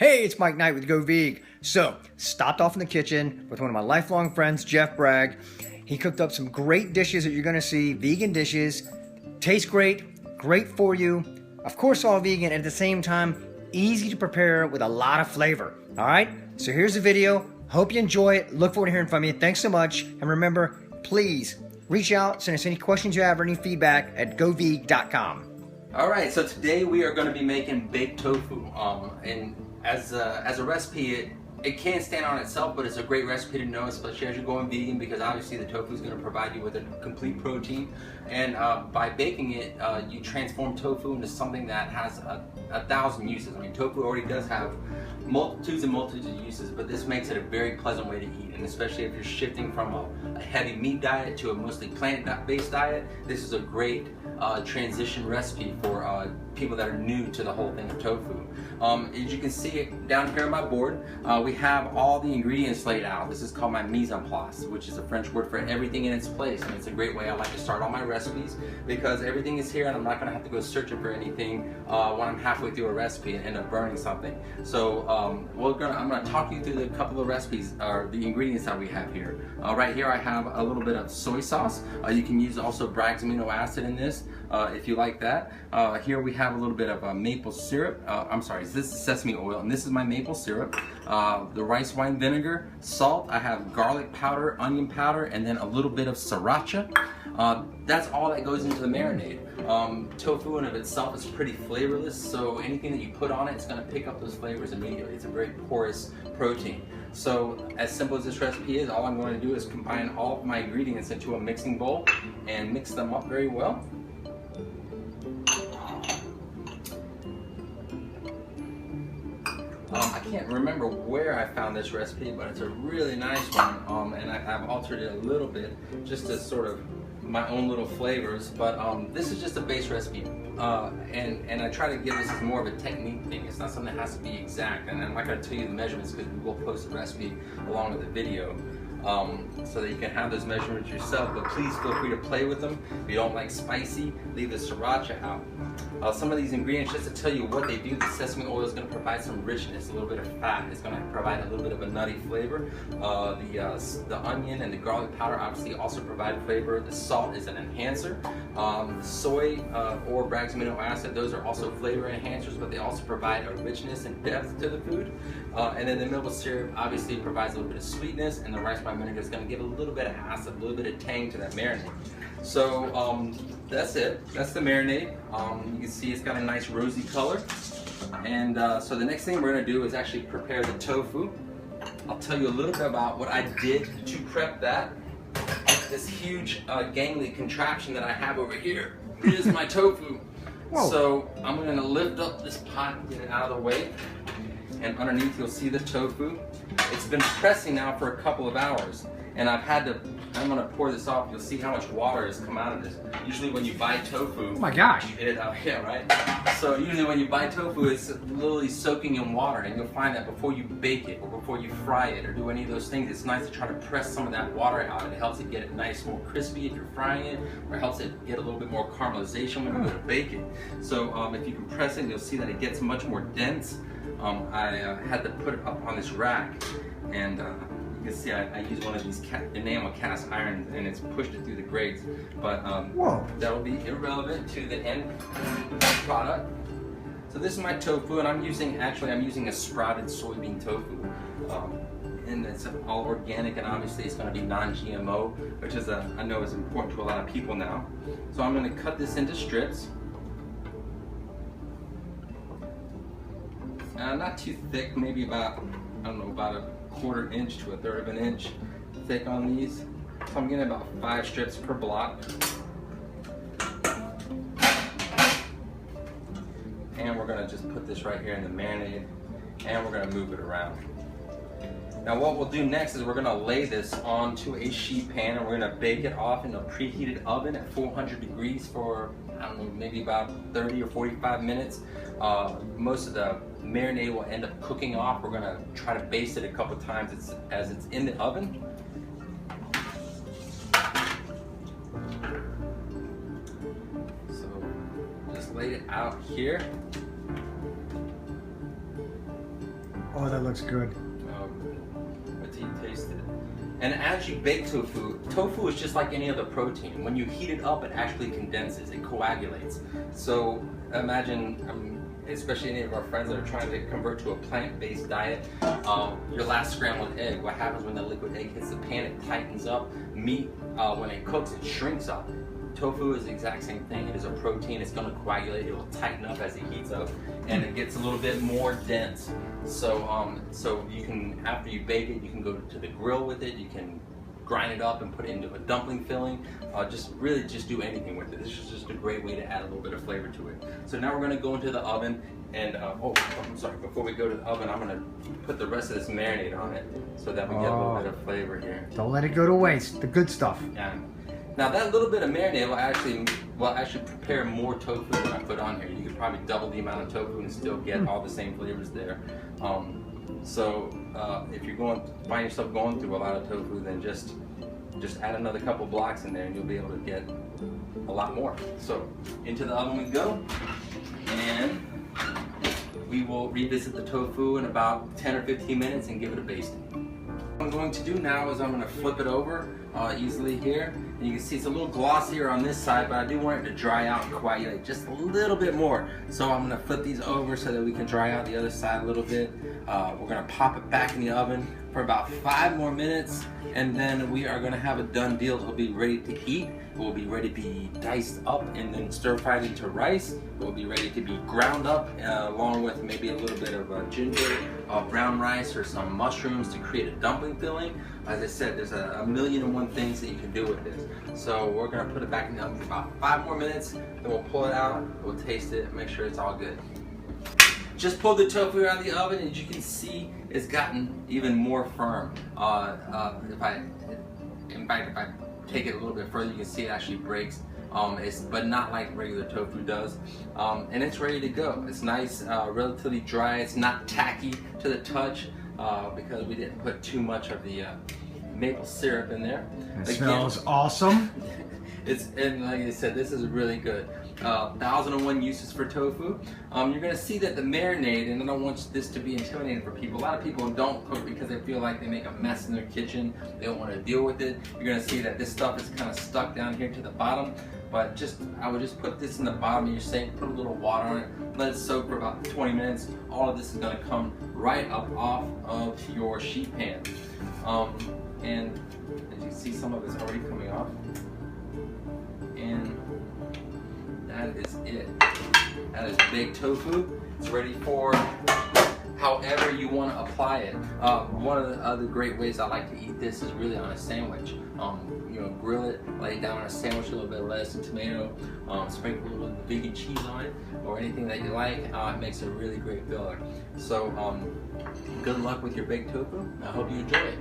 Hey, it's Mike Knight with GoVeeg. So, stopped off in the kitchen with one of my lifelong friends, Geoff Bragg. He cooked up some great dishes that you're gonna see, vegan dishes. Taste great, great for you. Of course, all vegan, and at the same time, easy to prepare with a lot of flavor. All right, so here's the video. Hope you enjoy it. Look forward to hearing from you. Thanks so much. And remember, please reach out, send us any questions you have or any feedback at goveeg.com. All right, so today we are going to be making baked tofu. And as a recipe, it can't stand on itself, but it's a great recipe to know, especially as you're going vegan, because obviously the tofu is going to provide you with a complete protein. And by baking it, you transform tofu into something that has a thousand uses. I mean, tofu already does have multitudes and multitudes of uses, but this makes it a very pleasant way to eat. And especially if you're shifting from a heavy meat diet to a mostly plant-based diet, this is a great transition recipe for people that are new to the whole thing of tofu. As you can see down here on my board, we have all the ingredients laid out. This is called my mise en place, which is a French word for everything in its place. And it's a great way I like to start all my recipes, because everything is here and I'm not going to have to go searching for anything when I'm halfway through a recipe and end up burning something. So I'm going to talk you through a couple of recipes, or the ingredients that we have here. Right here I have a little bit of soy sauce. You can use also Bragg's amino acid in this if you like that. Here we have a little bit of maple syrup. I'm sorry, this is sesame oil, and this is my maple syrup. The rice wine vinegar, salt. I have garlic powder, onion powder, and then a little bit of sriracha. That's all that goes into the marinade. Tofu in of itself is pretty flavorless, so anything that you put on it, it's going to pick up those flavors immediately. It's a very porous protein. So as simple as this recipe is, all I'm going to do is combine all of my ingredients into a mixing bowl and mix them up very well. I can't remember where I found this recipe, but it's a really nice one, and I've altered it a little bit just to sort of my own little flavors, but this is just a base recipe, and I try to give this as more of a technique thing. It's not something that has to be exact, and I'm not going to tell you the measurements because we will post the recipe along with the video, so that you can have those measurements yourself, but please feel free to play with them. If you don't like spicy, leave the sriracha out. Some of these ingredients, just to tell you what they do, the sesame oil is going to provide some richness, a little bit of fat. It's going to provide a little bit of a nutty flavor. The onion and the garlic powder obviously also provide flavor. The salt is an enhancer. The soy or Bragg's amino acid, those are also flavor enhancers, but they also provide a richness and depth to the food. And then the maple syrup obviously provides a little bit of sweetness, and the rice wine vinegar is going to give a little bit of acid, a little bit of tang to that marinade. So that's it. That's the marinade. You can see it's got a nice rosy color. And so the next thing we're going to do is actually prepare the tofu. I'll tell you a little bit about what I did to prep that. This huge gangly contraption that I have over here is my tofu. Whoa. So I'm going to lift up this pot and get it out of the way. And underneath you'll see the tofu. It's been pressing now for a couple of hours, and I'm gonna pour this off. You'll see how much water has come out of this. Usually when you buy tofu, Oh my gosh. Yeah, right? So usually when you buy tofu, it's literally soaking in water, and you'll find that before you bake it or before you fry it or do any of those things, it's nice to try to press some of that water out. It helps it get it nice, more crispy if you're frying it, or it helps it get a little bit more caramelization when you go to bake it. So if you can press it, you'll see that it gets much more dense. I had to put it up on this rack, and you can see I use one of these enamel cast irons, and it's pushed it through the grades. But that'll be irrelevant to the end product. So this is my tofu, and I'm using a sprouted soybean tofu, and it's all organic, and obviously it's going to be non-GMO, which is I know is important to a lot of people now. So I'm going to cut this into strips. Not too thick, maybe about, I don't know, about a 1/4 inch to a 1/3 of an inch thick on these. So I'm getting about 5 strips per block. And we're gonna just put this right here in the marinade, and we're gonna move it around. Now what we'll do next is we're gonna lay this onto a sheet pan, and we're gonna bake it off in a preheated oven at 400 degrees for, I don't know, maybe about 30 or 45 minutes. Most of the marinade will end up cooking off. We're gonna try to baste it a couple times as it's in the oven. So just lay it out here. Oh, that looks good. Wait till you taste it. And as you bake tofu is just like any other protein. When you heat it up, it actually condenses, it coagulates. So imagine, especially any of our friends that are trying to convert to a plant-based diet, your last scrambled egg, what happens when the liquid egg hits the pan, it tightens up. Meat, when it cooks, it shrinks up. Tofu is the exact same thing. It is a protein. It's going to coagulate. It will tighten up as it heats up, and it gets a little bit more dense. So, so you can, after you bake it, you can go to the grill with it. You can grind it up and put it into a dumpling filling. Just do anything with it. This is just a great way to add a little bit of flavor to it. So now we're going to go into the oven, and I'm sorry. Before we go to the oven, I'm going to put the rest of this marinade on it so that we get a little bit of flavor here. Don't let it go to waste. The good stuff. Yeah. Now that little bit of marinade will actually prepare more tofu than I put on here. You could probably double the amount of tofu and still get all the same flavors there. If you're find yourself going through a lot of tofu, then just add another couple blocks in there and you'll be able to get a lot more. So into the oven we go, and we will revisit the tofu in about 10 or 15 minutes and give it a basting. What I'm going to do now is I'm going to flip it over easily here, and you can see it's a little glossier on this side, but I do want it to dry out and coagulate just a little bit more. So I'm going to flip these over so that we can dry out the other side a little bit. We're going to pop it back in the oven for about 5 more minutes, and then we are going to have a done deal. It'll be ready to eat. It will be ready to be diced up and then stir-fried into rice. It will be ready to be ground up along with maybe a little bit of ginger, brown rice, or some mushrooms to create a dumpling filling. As I said, there's a million and one things that you can do with this. So we're going to put it back in the oven for about 5 more minutes, then we'll pull it out, we'll taste it, make sure it's all good. Just pulled the tofu out of the oven, and as you can see, it's gotten even more firm. If I take it a little bit further, you can see it actually breaks, but not like regular tofu does. And it's ready to go. It's nice, relatively dry. It's not tacky to the touch because we didn't put too much of the maple syrup in there. It smells awesome. And like I said, this is really good. 1001 uses for tofu. You're going to see that the marinade, and I don't want this to be intimidating for people. A lot of people don't cook because they feel like they make a mess in their kitchen. They don't want to deal with it. You're going to see that this stuff is kind of stuck down here to the bottom. But I would just put this in the bottom of your sink, put a little water on it, let it soak for about 20 minutes. All of this is going to come right up off of your sheet pan. And as you see, some of it's already coming off. And that is it. That is baked tofu. It's ready for however you want to apply it. One of the other great ways I like to eat this is really on a sandwich. Grill it, lay it down on a sandwich, a little bit of lettuce and tomato, sprinkle a little vegan cheese on it, or anything that you like. It makes a really great filler. So good luck with your baked tofu. I hope you enjoy it.